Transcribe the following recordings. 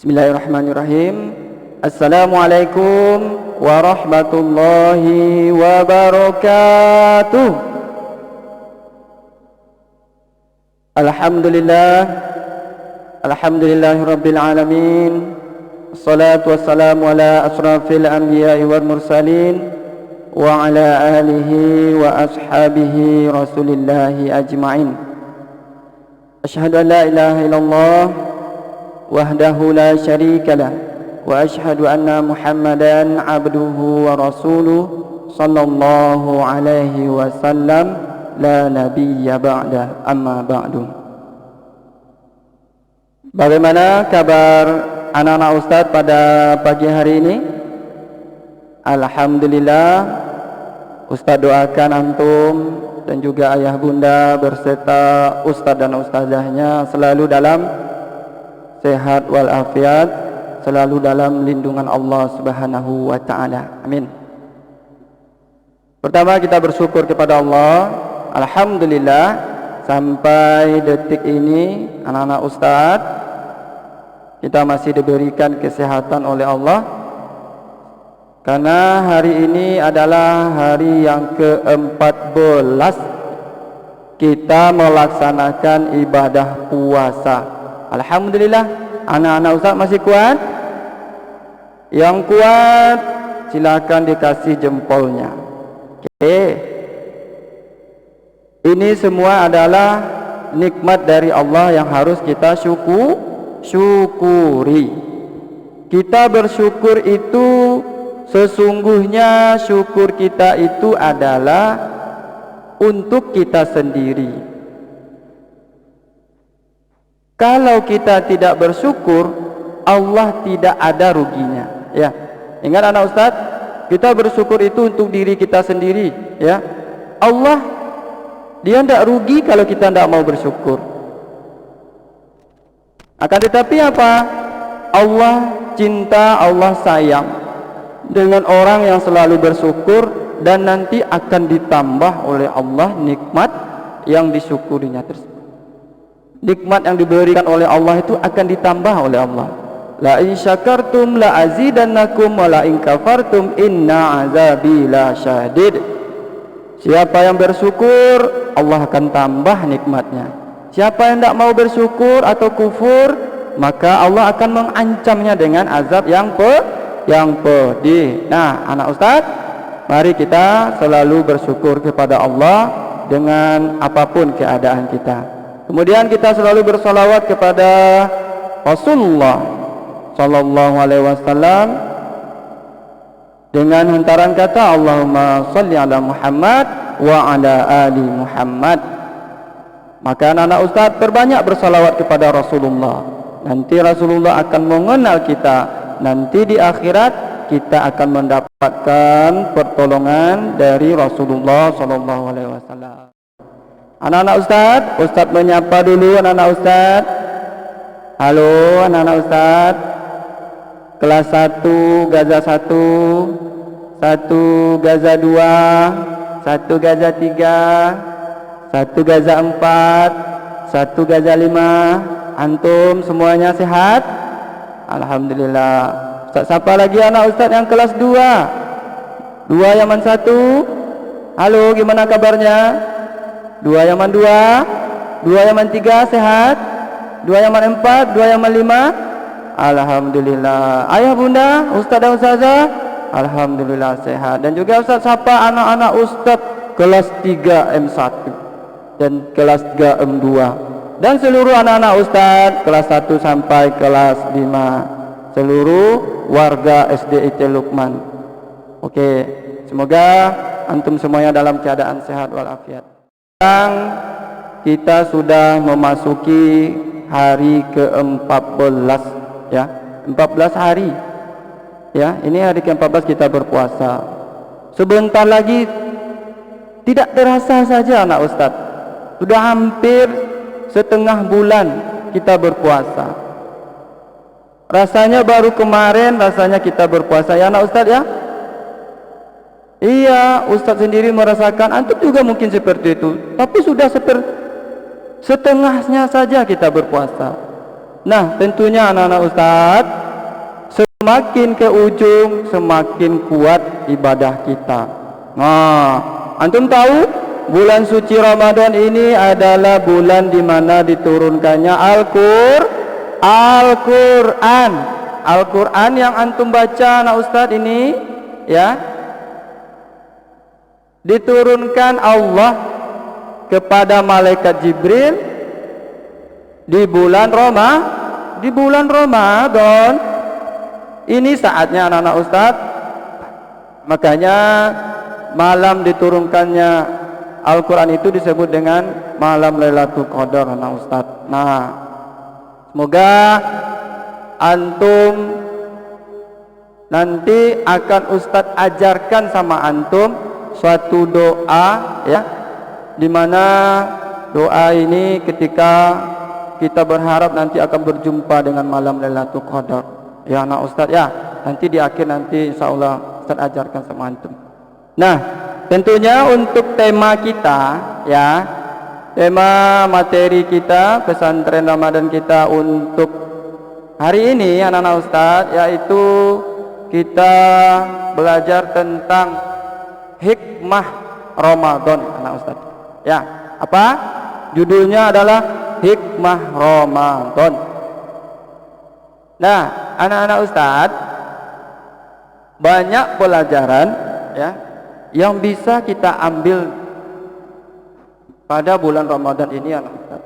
Bismillahirrahmanirrahim. Assalamualaikum warahmatullahi wabarakatuh. Alhamdulillahirabbil alamin. Wassalatu wassalamu ala asrafil anbiya'i wal mursalin wa ala alihi wa ashabihi rasulillahi ajma'in. Asyhadu an la ilaha illallah wahdahu la syarika lah wa asyhadu anna Muhammadan abduhu wa rasuluh sallallahu alaihi wasallam la nabiyya ba'da, amma ba'du. Bagaimana kabar anak-anak Ustaz pada pagi hari ini? Alhamdulillah, Ustaz doakan antum dan juga ayah bunda berserta Ustaz dan Ustazahnya selalu dalam sehat walafiat, selalu dalam lindungan Allah Subhanahu wa taala. Amin. Pertama, kita bersyukur kepada Allah. Alhamdulillah, sampai detik ini anak-anak Ustaz kita masih diberikan kesehatan oleh Allah, karena hari ini adalah hari yang ke-14 kita melaksanakan ibadah puasa. Alhamdulillah, anak-anak Ustaz masih kuat? Yang kuat silakan dikasih jempolnya. Oke. Ini semua adalah nikmat dari Allah yang harus kita syukuri. Kita bersyukur itu sesungguhnya syukur kita itu adalah untuk kita sendiri. Kalau kita tidak bersyukur, Allah tidak ada ruginya. Ya, ingat anak Ustaz, kita bersyukur itu untuk diri kita sendiri. Ya, Allah Dia tidak rugi kalau kita tidak mau bersyukur. Akan tetapi apa? Allah cinta, Allah sayang dengan orang yang selalu bersyukur, dan nanti akan ditambah oleh Allah nikmat yang disyukurinya tersebut. Nikmat yang diberikan oleh Allah itu akan ditambah oleh Allah. La in syakartum la azidannakum wa la in kafartum inna azabi la syadid. Siapa yang bersyukur, Allah akan tambah nikmatnya. Siapa yang tidak mau bersyukur atau kufur, maka Allah akan mengancamnya dengan azab yang pedih. Nah, anak Ustaz, mari kita selalu bersyukur kepada Allah dengan apapun keadaan kita. Kemudian kita selalu bersalawat kepada Rasulullah sallallahu alaihi wasallam dengan hantaran kata Allahumma shalli ala Muhammad wa ala ali Muhammad. Maka anak-anak Ustaz perbanyak bersalawat kepada Rasulullah. Nanti Rasulullah akan mengenal kita. Nanti di akhirat kita akan mendapatkan pertolongan dari Rasulullah sallallahu alaihi wasallam. Anak-anak Ustaz, Ustaz menyapa dulu anak-anak Ustaz. Halo anak-anak Ustaz. Kelas 1 Gaza 1, 1 Gaza 2, 1 Gaza 3, 1 Gaza 4, 1 Gaza 5. Antum semuanya sehat? Alhamdulillah. Ustaz siapa lagi anak Ustaz yang kelas 2? 2 Yaman 1. Halo, gimana kabarnya? 2 Yaman 2, 2 Yaman 3 sehat? 2 Yaman 4, 2 Yaman 5. Alhamdulillah. Ayah bunda, Ustaz dan Ustazah, alhamdulillah sehat. Dan juga Ustaz sapa anak-anak Ustaz kelas 3 M1 dan kelas 3 M2, dan seluruh anak-anak Ustaz kelas 1 sampai kelas 5, seluruh warga SDIT Lukman. Oke, semoga antum semuanya dalam keadaan sehat walafiat. Sekarang kita sudah memasuki hari ke-14, ya, 14 hari. Ya, ini hari ke-14 kita berpuasa. Sebentar lagi, tidak terasa saja anak Ustaz, sudah hampir setengah bulan kita berpuasa. Rasanya baru kemarin rasanya kita berpuasa, ya anak Ustaz ya. Iya, Ustaz sendiri merasakan, antum juga mungkin seperti itu. Tapi sudah setengahnya saja kita berpuasa. Nah, tentunya anak-anak Ustaz, semakin ke ujung semakin kuat ibadah kita. Nah, antum tahu bulan suci Ramadan ini adalah bulan di mana diturunkannya Al-Qur'an. Al-Qur'an yang antum baca anak Ustaz ini ya, diturunkan Allah kepada malaikat Jibril di bulan Ramadan. Ini saatnya anak-anak Ustaz. Makanya malam diturunkannya Al-Quran itu disebut dengan malam Lailatul Qadar, anak Ustaz. Nah, semoga antum nanti akan Ustaz ajarkan sama antum suatu doa ya, dimana doa ini ketika kita berharap nanti akan berjumpa dengan malam Lailatul Qadar ya anak Ustaz ya. Nanti di akhir nanti insyaallah Ustaz ajarkan sama antum. Nah, tentunya untuk tema kita ya, tema materi kita pesantren Ramadan kita untuk hari ini anak-anak Ustaz, yaitu kita belajar tentang hikmah Ramadan anak Ustaz ya. Apa judulnya? Adalah hikmah Ramadan. Nah, anak-anak Ustaz, banyak pelajaran ya yang bisa kita ambil pada bulan Ramadan ini anak Ustaz.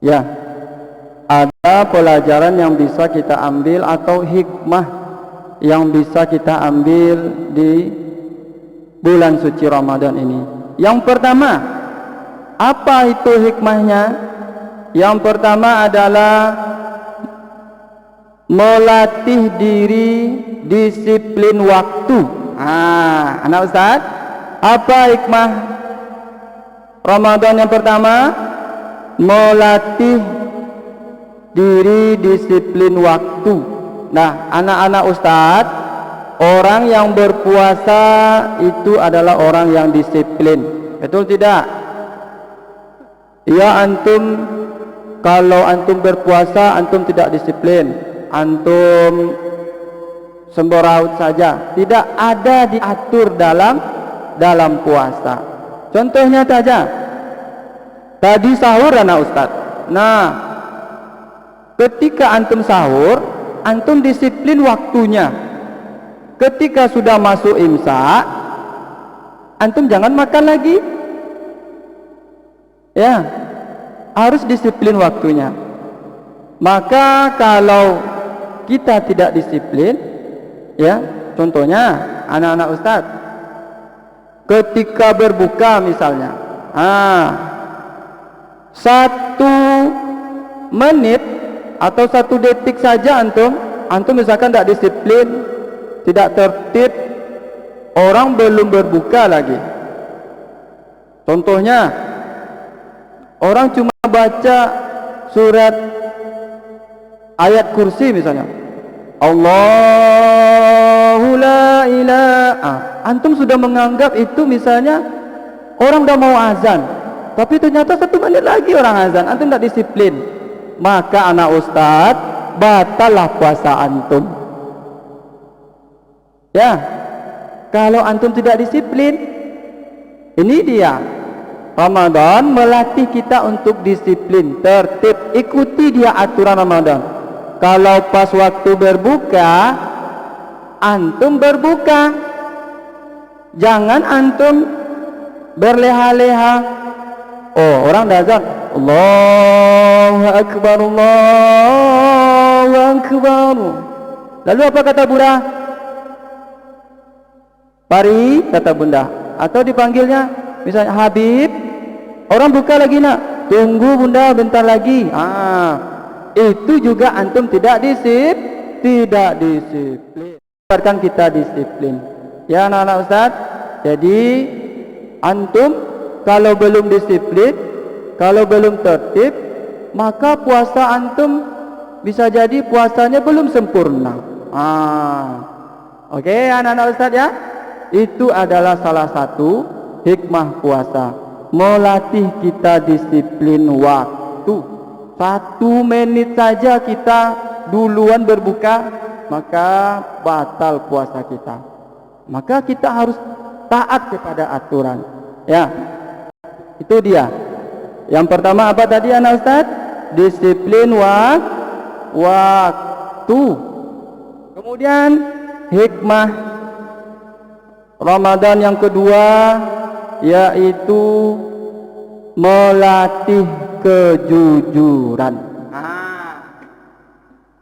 Ya, ada pelajaran yang bisa kita ambil atau hikmah yang bisa kita ambil di bulan suci Ramadan ini. Yang pertama, apa itu hikmahnya? Yang pertama adalah melatih diri disiplin waktu. Anak Ustaz, apa hikmah Ramadan yang pertama? Melatih diri disiplin waktu. Nah, anak-anak Ustaz, orang yang berpuasa itu adalah orang yang disiplin. Betul tidak? Ya, antum kalau antum berpuasa antum tidak disiplin, antum sembarangan saja, tidak ada diatur dalam puasa. Contohnya saja tadi sahur anak Ustaz. Nah, ketika antum sahur, antum disiplin waktunya. Ketika sudah masuk imsak, antum jangan makan lagi. Ya, harus disiplin waktunya. Maka kalau kita tidak disiplin, ya, contohnya anak-anak Ustaz, ketika berbuka misalnya, 1 menit atau 1 detik saja antum misalkan tidak disiplin, tidak tertib, orang belum berbuka lagi. Contohnya, orang cuma baca surat ayat kursi misalnya, Allahu la ilaha, antum sudah menganggap itu misalnya orang sudah mau azan, tapi ternyata 1 menit lagi orang azan, antum tidak disiplin. Maka anak Ustaz, batallah puasa antum. Ya, kalau antum tidak disiplin. Ini dia, Ramadan melatih kita untuk disiplin, tertib, ikuti dia aturan Ramadan. Kalau pas waktu berbuka, antum berbuka, jangan antum berleha-leha. Oh, orang dah azan, Allahu Akbar, Allahu Akbar. Lalu apa kata Bunda? Mari, kata Bunda. Atau dipanggilnya misalnya Habib, orang buka lagi nak, tunggu Bunda bentar lagi. Itu juga antum tidak disiplin. Biarkan kita disiplin. Ya anak-anak Ustaz. Jadi antum kalau belum disiplin, kalau belum tertib, maka puasa antum bisa jadi puasanya belum sempurna. Oke, anak-anak Ustaz ya. Itu adalah salah satu hikmah puasa, melatih kita disiplin waktu. 1 menit saja kita duluan berbuka, maka batal puasa kita. Maka kita harus taat kepada aturan. Ya, itu dia. Yang pertama apa tadi anak Ustaz? Disiplin waktu. Kemudian hikmah Ramadan yang kedua yaitu melatih kejujuran.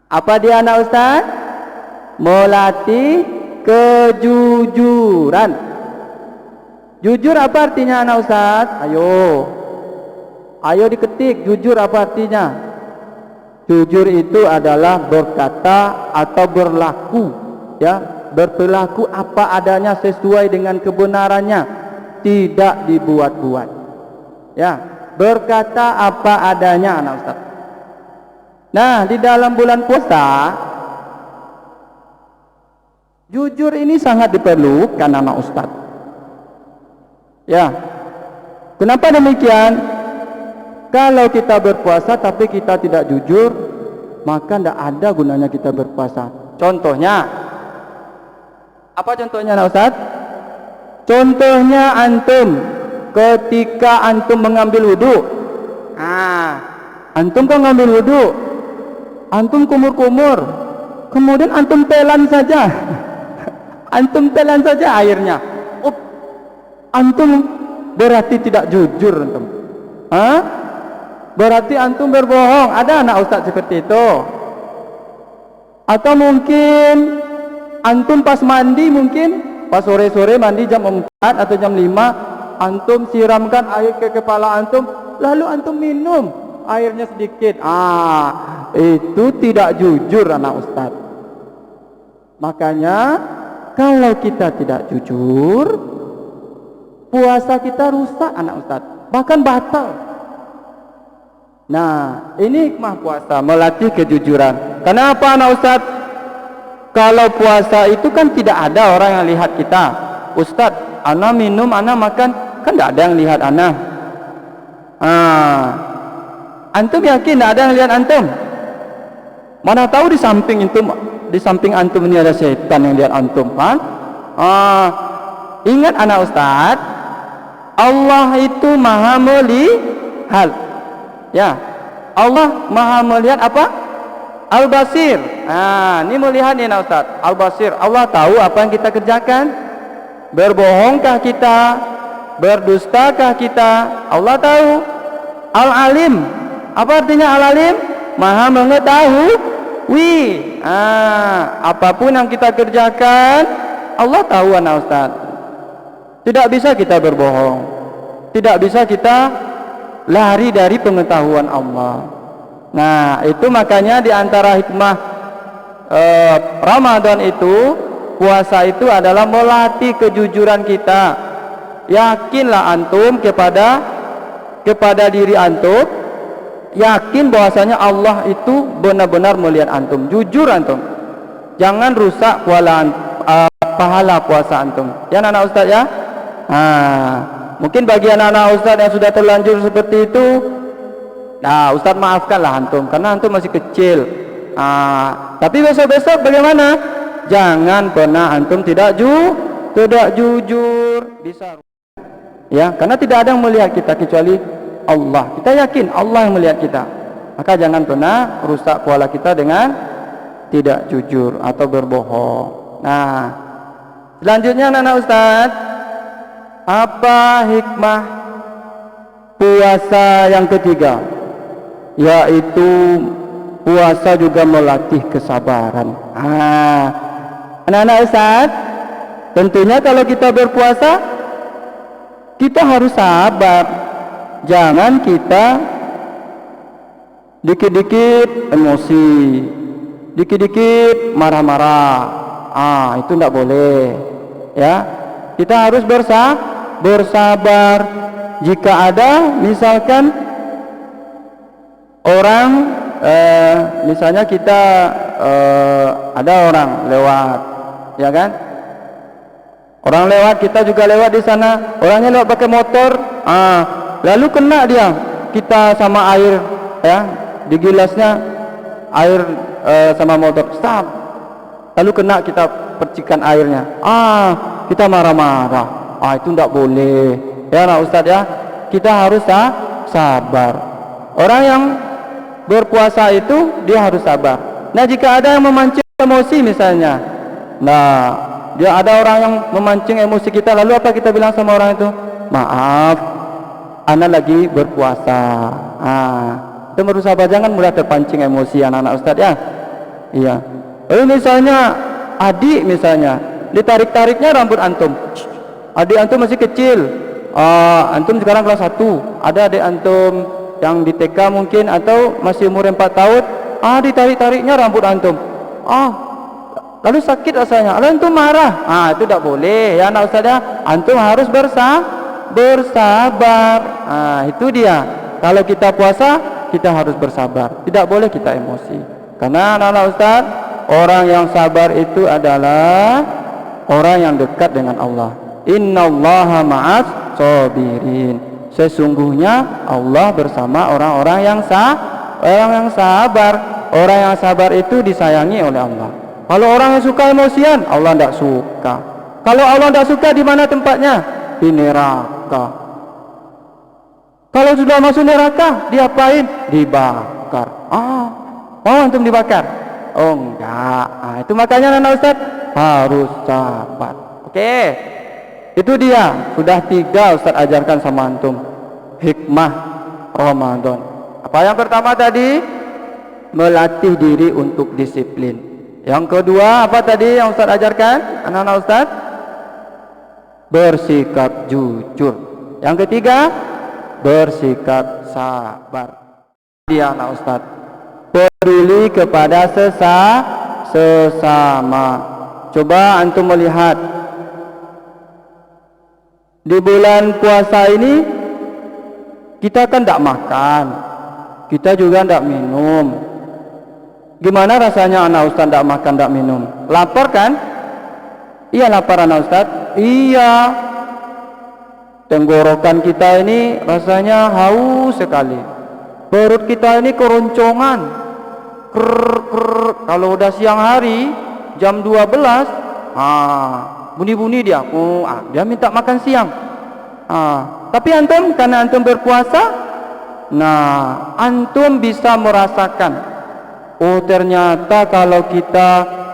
Apa dia anak Ustaz? Melatih kejujuran. Jujur apa artinya anak Ustaz? Ayo diketik, jujur apa artinya? Jujur itu adalah berkata atau berlaku, ya, berperilaku apa adanya sesuai dengan kebenarannya, tidak dibuat-buat. Ya, berkata apa adanya anak Ustaz. Nah, di dalam bulan puasa jujur ini sangat diperlukan anak Ustaz. Ya. Kenapa demikian? Kalau kita berpuasa tapi kita tidak jujur, maka tidak ada gunanya kita berpuasa. Contohnya, apa contohnya anak Ustaz? Contohnya antum ketika antum mengambil wudu. Antum kok ngambil wudu? Antum kumur-kumur, kemudian antum telan saja. Antum telan saja airnya. Antum berarti tidak jujur antum. Berarti antum berbohong. Ada anak Ustaz seperti itu? Atau mungkin antum pas mandi, mungkin pas sore-sore mandi jam 4 atau jam 5, antum siramkan air ke kepala antum, lalu antum minum airnya sedikit. Itu tidak jujur anak Ustaz. Makanya kalau kita tidak jujur, puasa kita rusak anak Ustaz, bahkan batal. Nah, ini hikmah puasa, melatih kejujuran. Kenapa anak Ustaz? Kalau puasa itu kan tidak ada orang yang lihat kita. Ustaz, ana minum, ana makan, kan tidak ada yang lihat ana. Antum yakin tidak ada yang lihat antum? Mana tahu di samping antum ini ada setan yang lihat antum, kan? Ingat anak Ustaz, Allah itu maha melihat. Ya, Allah maha melihat apa? Al-Basir. Ini melihat nih Ustaz. Al-Basir, Allah tahu apa yang kita kerjakan. Berbohongkah kita? Berdustakah kita? Allah tahu. Al-Alim, apa artinya Al-Alim? Maha mengetahui. Apapun yang kita kerjakan, Allah tahu anak Ustaz. Tidak bisa kita berbohong. Tidak bisa kita lari dari pengetahuan Allah. Nah, itu makanya di antara hikmah Ramadan itu, puasa itu adalah melatih kejujuran kita. Yakinlah antum kepada diri antum, yakin bahwasanya Allah itu benar-benar melihat antum. Jujur antum. Jangan rusak pahala puasa antum. Ya anak Ustaz ya? Mungkin bagi anak-anak Ustaz yang sudah terlanjur seperti itu, nah Ustaz maafkanlah antum, karena antum masih kecil. Tapi besok-besok bagaimana? Jangan pernah antum tidak jujur. Bisa, ya, karena tidak ada yang melihat kita kecuali Allah. Kita yakin Allah yang melihat kita. Maka jangan pernah rusak pola kita dengan tidak jujur atau berbohong. Nah, selanjutnya anak-anak Ustaz, apa hikmah puasa yang ketiga? Yaitu puasa juga melatih kesabaran. Anak-anak Ustaz, tentunya kalau kita berpuasa, kita harus sabar. Jangan kita dikit-dikit emosi, dikit-dikit marah-marah. Itu tidak boleh. Ya, kita harus bersabar. Jika ada misalkan orang, misalnya kita ada orang lewat, ya kan? Orang lewat, kita juga lewat di sana. Orangnya lewat pakai motor, lalu kena dia, kita sama air, ya, di gilasnya air sama motor, stop. Lalu kena kita percikan airnya, kita marah-marah. Itu tidak boleh ya nak Ustaz ya. Kita harus sabar. Orang yang berpuasa itu dia harus sabar. Nah, jika ada yang memancing emosi misalnya, dia ada orang yang memancing emosi kita, lalu apa kita bilang sama orang itu? Maaf, ana lagi berpuasa. Itu harus sabar, jangan mudah terpancing emosi anak-anak Ustaz ya. Iya. Lalu misalnya adik misalnya ditarik-tariknya rambut antum. Adik antum masih kecil. Antum sekarang kelas 1. Ada adik antum yang di TK mungkin atau masih umur 4 tahun. Ditarik-tariknya rambut antum. Lalu sakit rasanya. Lalu antum marah. Itu tidak boleh ya anak Ustaz ya. Antum harus bersabar. Itu dia. Kalau kita puasa, kita harus bersabar. Tidak boleh kita emosi. Karena anak-anak Ustaz, orang yang sabar itu adalah orang yang dekat dengan Allah. Innallaha ma'as sabirin. Sesungguhnya Allah bersama orang-orang yang sabar. Orang yang sabar itu disayangi oleh Allah. Kalau orang yang suka emosian, Allah tidak suka. Kalau Allah tidak suka, di mana tempatnya? Di neraka. Kalau sudah masuk neraka, diapain? Dibakar. Mau antum dibakar? Enggak. Itu makanya anak Ustaz harus sabar. Oke. Itu dia, sudah 3 Ustaz ajarkan sama antum. Hikmah Ramadan. Apa yang pertama tadi? Melatih diri untuk disiplin. Yang kedua apa tadi yang Ustaz ajarkan? Anak-anak Ustaz? Bersikap jujur. Yang ketiga, bersikap sabar. Dia anak Ustaz, peduli kepada sesama. Coba antum melihat di bulan puasa ini kita kan tidak makan, kita juga tidak minum. Gimana rasanya anak Ustaz tidak makan, tidak minum? Lapar kan? Iya lapar anak Ustaz. Iya. Tenggorokan kita ini rasanya haus sekali. Perut kita ini keroncongan. Kalau udah siang hari jam 12, bunyi-bunyi dia. Dia minta makan siang. Tapi antum, karena antum berpuasa, antum bisa merasakan. Ternyata kalau kita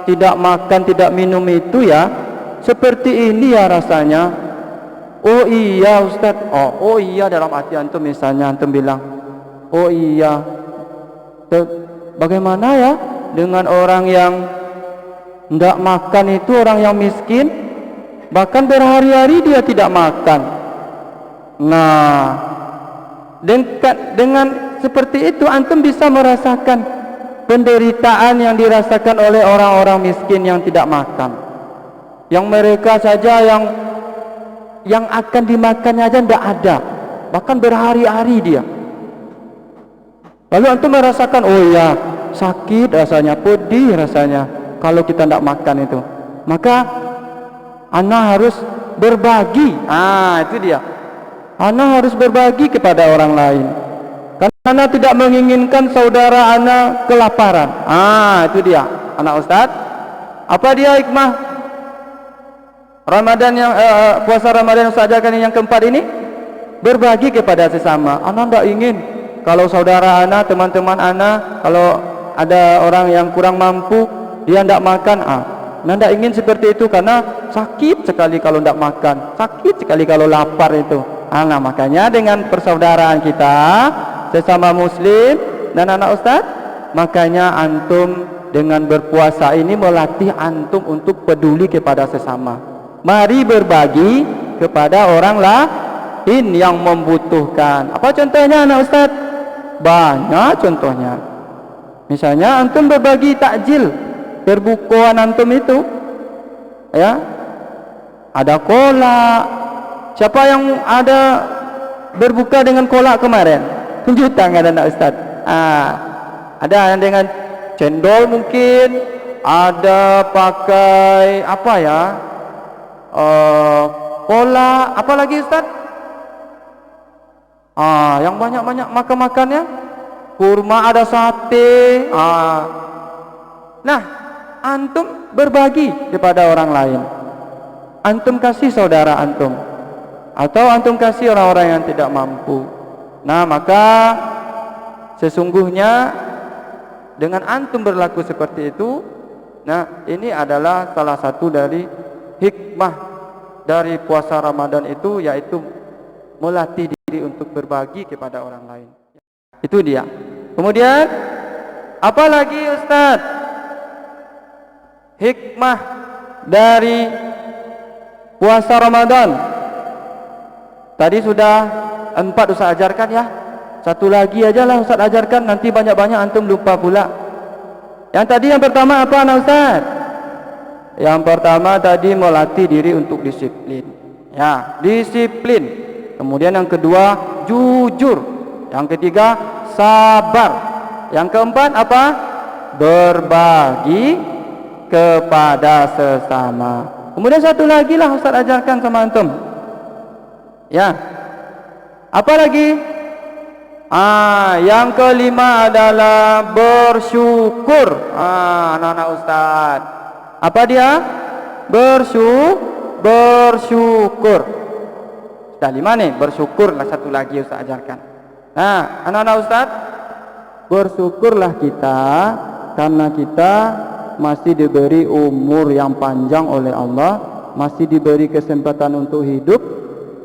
tidak makan, tidak minum itu ya seperti ini ya rasanya. Iya Ustaz. Iya dalam hati antum misalnya antum bilang, iya. Bagaimana ya dengan orang yang tidak makan itu, orang yang miskin, bahkan berhari-hari dia tidak makan. Dengan seperti itu antum bisa merasakan penderitaan yang dirasakan oleh orang-orang miskin yang tidak makan. Yang mereka saja yang akan dimakannya aja tidak ada, bahkan berhari-hari dia. Lalu antum merasakan, iya sakit rasanya, pedih rasanya kalau kita tidak makan itu. Maka ana harus berbagi. Itu dia. Ana harus berbagi kepada orang lain. Karena ana tidak menginginkan saudara ana kelaparan. Itu dia anak Ustaz. Apa dia hikmah Ramadan yang puasa Ramadan yang saya ajarkan yang keempat ini? Berbagi kepada sesama. Ana tidak ingin kalau saudara ana, teman-teman ana, kalau ada orang yang kurang mampu, dia tidak makan. Ana tidak ingin seperti itu, karena sakit sekali kalau tidak makan, sakit sekali kalau lapar itu. Makanya dengan persaudaraan kita sesama muslim dan anak Ustaz, makanya antum dengan berpuasa ini melatih antum untuk peduli kepada sesama. Mari berbagi kepada orang lain yang membutuhkan. Apa contohnya anak Ustaz? Banyak contohnya. Misalnya antum berbagi takjil berbukuan antum itu, ya, ada kolak. Siapa yang ada berbuka dengan kolak kemarin? Tunjuk tangan anak Ustaz. Ada yang dengan cendol mungkin, ada pakai apa ya? Kolak, apa lagi Ustaz? Yang banyak-banyak makan-makannya. kurma, ada sate. Nah, antum berbagi kepada orang lain. Antum kasih saudara antum, atau antum kasih orang-orang yang tidak mampu. Nah, maka sesungguhnya dengan antum berlaku seperti itu, nah ini adalah salah satu dari hikmah dari puasa Ramadan itu, yaitu melatih diri untuk berbagi kepada orang lain. Itu dia. Kemudian apalagi Ustaz hikmah dari puasa Ramadan? Tadi sudah 4 Ustaz ajarkan ya. Satu lagi aja lah Ustaz ajarkan, nanti banyak-banyak antum lupa pula. Yang tadi yang pertama apa anak Ustaz? Yang pertama tadi melatih diri untuk disiplin. Ya, disiplin. Kemudian yang kedua jujur. Yang ketiga sabar. Yang keempat apa? Berbagi kepada sesama. Kemudian satu lagi lah Ustaz ajarkan sama antum. Ya. Apa lagi? Yang kelima adalah bersyukur. Anak-anak Ustaz. Apa dia? Bersyukur. Sudah 5 nih, bersyukurlah satu lagi Ustaz ajarkan. Nah, anak-anak Ustaz, bersyukurlah kita karena kita masih diberi umur yang panjang oleh Allah, masih diberi kesempatan untuk hidup.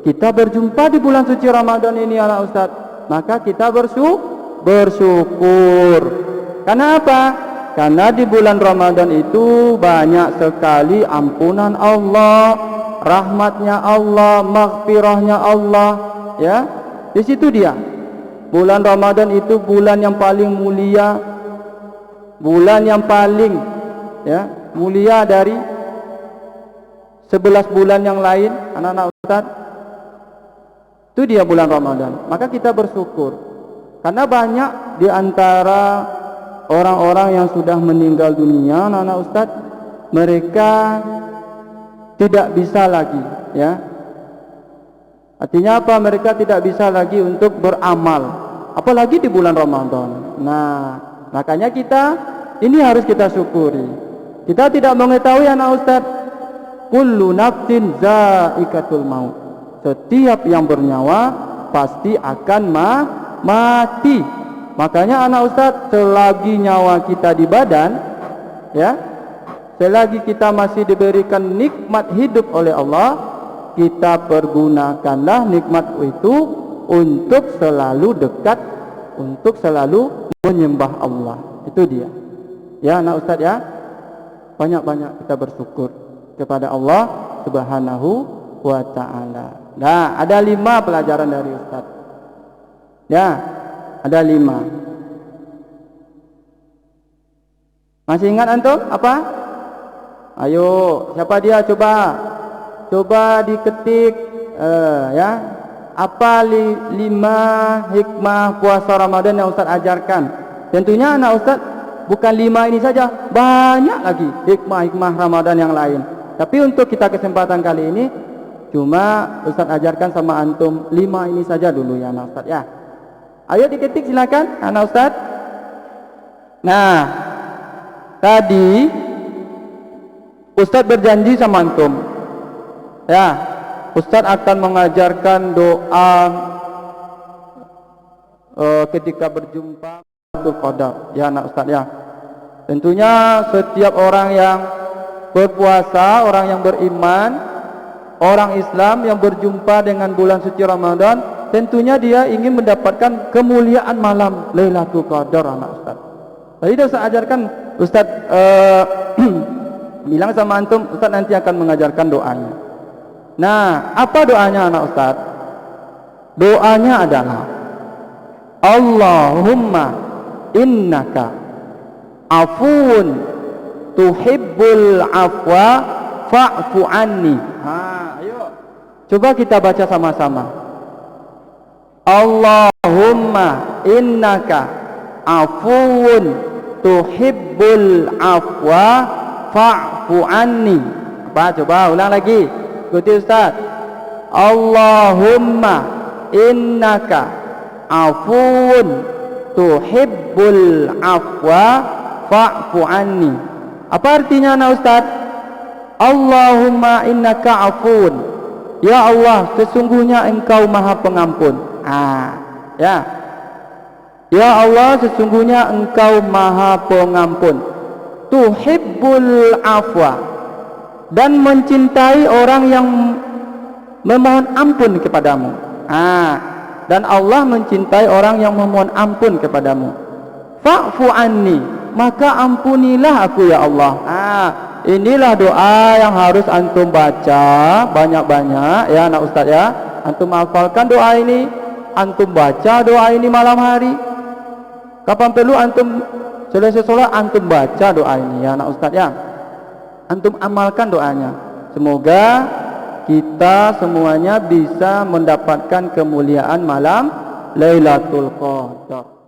Kita berjumpa di bulan suci Ramadan ini anak Ustaz, maka kita bersyukur. Karena apa? Karena di bulan Ramadan itu banyak sekali ampunan Allah, rahmatnya Allah, maghfirahnya Allah, ya. Di situ dia. Bulan Ramadan itu bulan yang paling mulia, bulan yang paling mulia dari 11 bulan yang lain, anak-anak Ustaz. Itu dia bulan Ramadan. Maka kita bersyukur. Karena banyak di antara orang-orang yang sudah meninggal dunia, anak-anak Ustaz, mereka tidak bisa lagi, ya. Artinya apa? Mereka tidak bisa lagi untuk beramal, apalagi di bulan Ramadan. Nah, makanya kita ini harus kita syukuri. Kita tidak mengetahui anak Ustaz, kullu nafsin zaikatul maut. Setiap yang bernyawa pasti akan mati. Makanya anak Ustaz, selagi nyawa kita di badan, ya, selagi kita masih diberikan nikmat hidup oleh Allah, kita pergunakanlah nikmat itu untuk selalu dekat, untuk selalu menyembah Allah. Itu dia. Ya anak Ustaz ya, banyak-banyak kita bersyukur kepada Allah Subhanahu wa ta'ala. Nah, ada 5 pelajaran dari Ustaz. Ya, ada 5. Masih ingat antum apa? Ayo, siapa dia? Coba diketik ya. Apa 5 hikmah puasa Ramadan yang Ustaz ajarkan? Tentunya anak Ustaz bukan 5 ini saja, banyak lagi hikmah-hikmah Ramadan yang lain. Tapi untuk kita kesempatan kali ini cuma Ustaz ajarkan sama antum 5 ini saja dulu ya anak Ustaz ya. Ayo diketik silakan anak Ustaz. Nah, tadi Ustaz berjanji sama antum, ya, Ustaz akan mengajarkan doa ketika berjumpa Lailatul Qadar, ya anak Ustaz ya. Tentunya setiap orang yang berpuasa, orang yang beriman, orang Islam yang berjumpa dengan bulan suci Ramadan, tentunya dia ingin mendapatkan kemuliaan malam Lailatul Qadar anak Ustaz. Tadi Ustaz ajarkan, Ustaz bilang sama antum, Ustaz nanti akan mengajarkan doanya. Nah, apa doanya anak Ustaz? Doanya adalah Allahumma innaka afuun tuhibbul afwa fa'fu anni. Ayo. Coba kita baca sama-sama. Allahumma innaka afuun tuhibbul afwa fa'fu anni. Apa? Coba ulang lagi. Ikuti Ustaz. Allahumma innaka afuun tuhibbul afwa fa'fu anni. Apa artinya anak Ustaz? Allahumma innaka afun. Ya Allah, sesungguhnya Engkau Maha Pengampun. Ya. Ya Allah, sesungguhnya Engkau Maha Pengampun. Tuhibbul afwa, dan mencintai orang yang memohon ampun kepadamu. Dan Allah mencintai orang yang memohon ampun kepadamu. Fa'fu anni, maka ampunilah aku ya Allah. Inilah doa yang harus antum baca banyak-banyak ya anak Ustaz ya. Antum hafalkan doa ini, antum baca doa ini malam hari. Kapan perlu antum selesai sholat, antum baca doa ini ya anak Ustaz ya. Antum amalkan doanya. Semoga kita semuanya bisa mendapatkan kemuliaan malam Lailatul Qadar.